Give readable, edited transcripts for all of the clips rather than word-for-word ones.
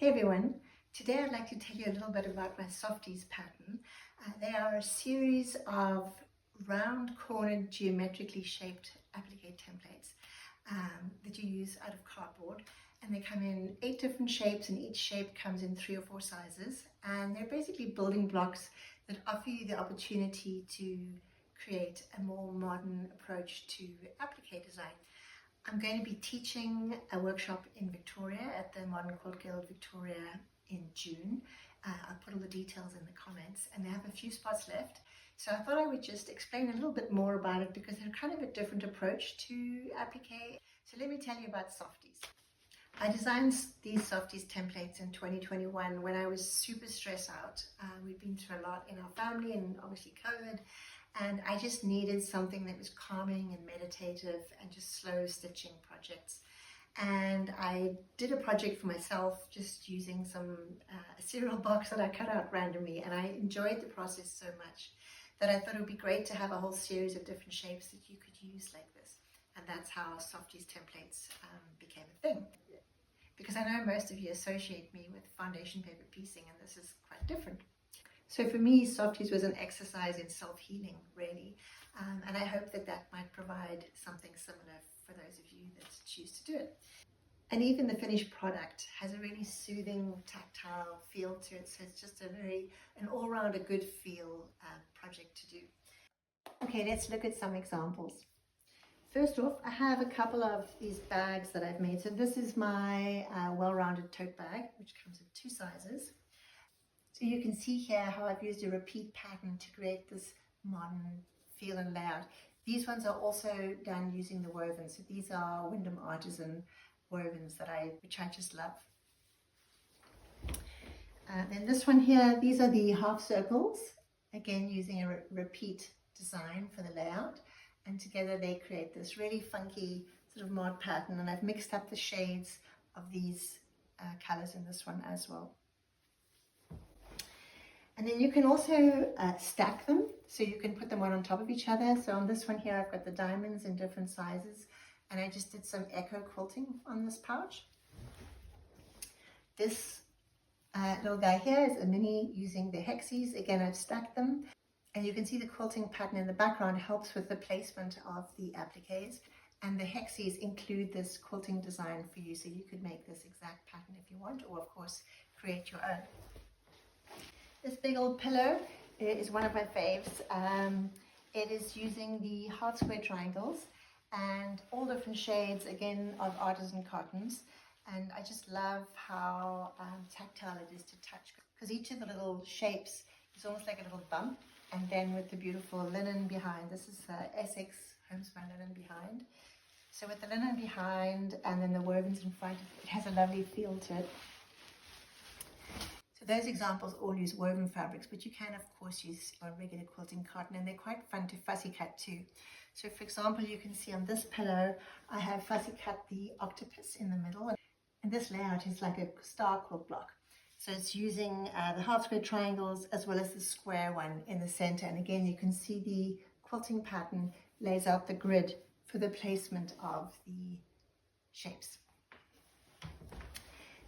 Hey everyone, today I'd like to tell you a little bit about my Softies pattern. They are a series of round-cornered, geometrically shaped applique templates that you use out of cardboard. And they come in 8 different shapes, and each shape comes in 3 or 4 sizes. And they're basically building blocks that offer you the opportunity to create a more modern approach to applique design. I'm going to be teaching a workshop in Victoria at the Modern Quilt Guild Victoria in June. I'll put all the details in the comments, and they have a few spots left. So I thought I would just explain a little bit more about it because they're kind of a different approach to applique. So let me tell you about Softies. I designed these Softies templates in 2021 when I was super stressed out. We've been through a lot in our family and obviously COVID. And I just needed something that was calming and meditative and just slow stitching projects. And I did a project for myself just using a cereal box that I cut out randomly, and I enjoyed the process so much that I thought it would be great to have a whole series of different shapes that you could use like this. And that's how Softies templates became a thing. Because I know most of you associate me with foundation paper piecing, and this is quite different. So for me, Softies was an exercise in self-healing, really, and I hope that that might provide something similar for those of you that choose to do it. And even the finished product has a really soothing, tactile feel to it, so it's just an all-round a good feel project to do. Okay, let's look at some examples. First off, I have a couple of these bags that I've made. So this is my well-rounded tote bag, which comes in 2 sizes. So you can see here how I've used a repeat pattern to create this modern feel and layout. These ones are also done using the wovens. So these are Wyndham Artisan wovens which I just love. Then this one here, these are the half circles, again using a repeat design for the layout. And together they create this really funky sort of mod pattern. And I've mixed up the shades of these colors in this one as well. And then you can also stack them, so you can put them one on top of each other. So on this one here, I've got the diamonds in different sizes, and I just did some echo quilting on this pouch. This little guy here is a mini using the hexies. Again, I've stacked them, and you can see the quilting pattern in the background helps with the placement of the appliques, and the hexies include this quilting design for you, so you could make this exact pattern if you want, or of course, create your own. This big old pillow is one of my faves. It is using the heart square triangles and all different shades, again, of artisan cottons. And I just love how tactile it is to touch, because each of the little shapes is almost like a little bump. And then with the beautiful linen behind, this is Essex homespun linen behind. So with the linen behind and then the wovens in front, it has a lovely feel to it. So those examples all use woven fabrics, but you can of course use regular quilting cotton, and they're quite fun to fussy cut too. So for example, you can see on this pillow, I have fussy cut the octopus in the middle, and this layout is like a star quilt block. So it's using the half square triangles as well as the square one in the center. And again, you can see the quilting pattern lays out the grid for the placement of the shapes.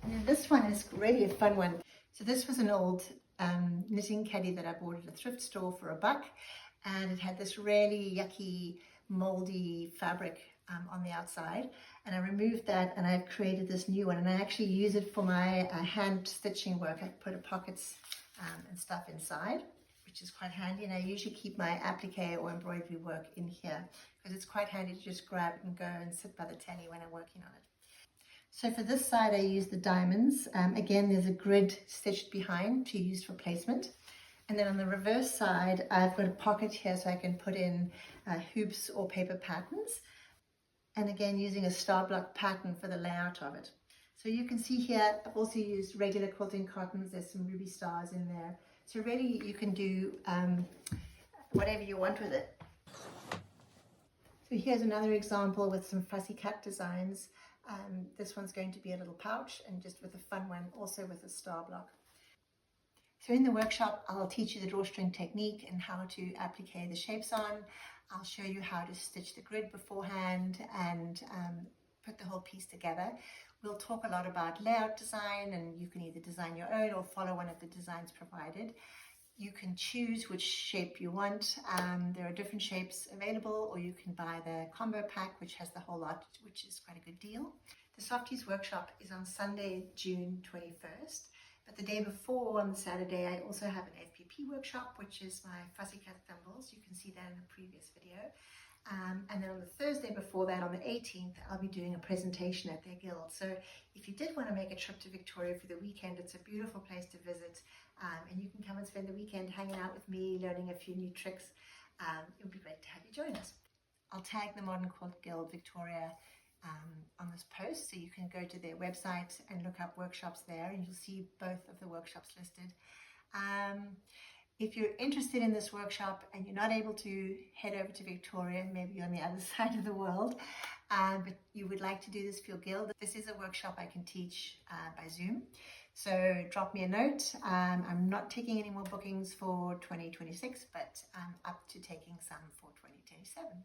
And then this one is really a fun one. So this was an old knitting caddy that I bought at a thrift store for $1, and it had this really yucky, moldy fabric on the outside, and I removed that and I've created this new one, and I actually use it for my hand stitching work. I put pockets and stuff inside, which is quite handy, and I usually keep my applique or embroidery work in here because it's quite handy to just grab it and go and sit by the telly when I'm working on it. So for this side, I use the diamonds. Again, there's a grid stitched behind to use for placement. And then on the reverse side, I've got a pocket here so I can put in hoops or paper patterns. And again, using a star block pattern for the layout of it. So you can see here, I've also used regular quilting cottons. There's some ruby stars in there. So really, you can do whatever you want with it. So here's another example with some fussy cut designs. This one's going to be a little pouch, and just with a fun one, also with a star block. So in the workshop, I'll teach you the drawstring technique and how to applique the shapes on. I'll show you how to stitch the grid beforehand and put the whole piece together. We'll talk a lot about layout design, and you can either design your own or follow one of the designs provided. You can choose which shape you want. There are different shapes available, or you can buy the combo pack, which has the whole lot, which is quite a good deal. The Softies workshop is on Sunday, June 21st. But the day before, on the Saturday, I also have an FPP workshop, which is my fussy cut thimbles. You can see that in a previous video. And then on the Thursday before that, on the 18th, I'll be doing a presentation at their guild. So if you did want to make a trip to Victoria for the weekend, it's a beautiful place to visit. And you can come and spend the weekend hanging out with me, learning a few new tricks. It would be great to have you join us. I'll tag the Modern Quilt Guild Victoria on this post, so you can go to their website and look up workshops there, and you'll see both of the workshops listed. If you're interested in this workshop and you're not able to head over to Victoria, maybe you're on the other side of the world, but you would like to do this for your guild, this is a workshop I can teach by Zoom. So drop me a note. I'm not taking any more bookings for 2026, but I'm up to taking some for 2027.